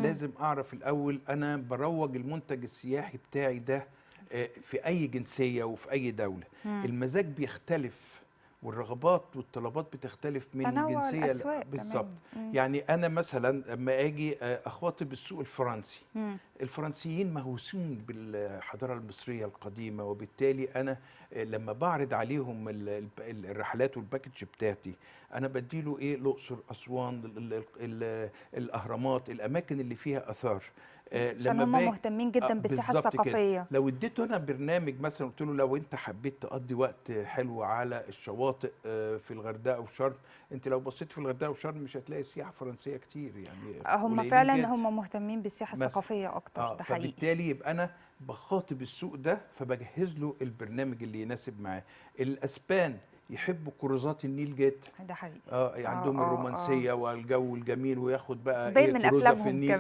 لازم اعرف الاول انا بروج المنتج السياحي بتاعي ده في اي جنسيه وفي اي دوله. المزاج بيختلف والرغبات والطلبات بتختلف من تنوع جنسيه الأسواق بالظبط. كمان. يعني انا مثلا لما اجي اخاطب السوق الفرنسي، مم. الفرنسيين مهووسين بالحضاره المصريه القديمه، وبالتالي انا لما بعرض عليهم الرحلات والباكج بتاعتي، انا بديله ايه؟ الاقصر، اسوان، الاهرامات، الاماكن اللي فيها اثار. عشان لما هم باجي مهتمين جدا بالسياحة بالظبط كده. الثقافية. لو اديته انا برنامج مثلا قلت له لو انت حبيت تقضي وقت حلو على الشواطئ في الغردقه وشرم، انت لو بصيت في الغردقه وشرم مش هتلاقي سياحه فرنسيه كتير، يعني هم قليلين فعلا جدا هم مهتمين بالسياحة مثلا. الثقافية أكتر، ده حقيقي. فبالتالي يبقى انا بخاطب السوق ده، فبجهز له البرنامج اللي يناسب معاه. الاسبان يحبوا كروزات النيل جدا، ده حقيقي. عندهم اه. الرومانسيه والجو الجميل، وياخد بقى باين ايه من كروزه في أفلامهم النيل. كمان.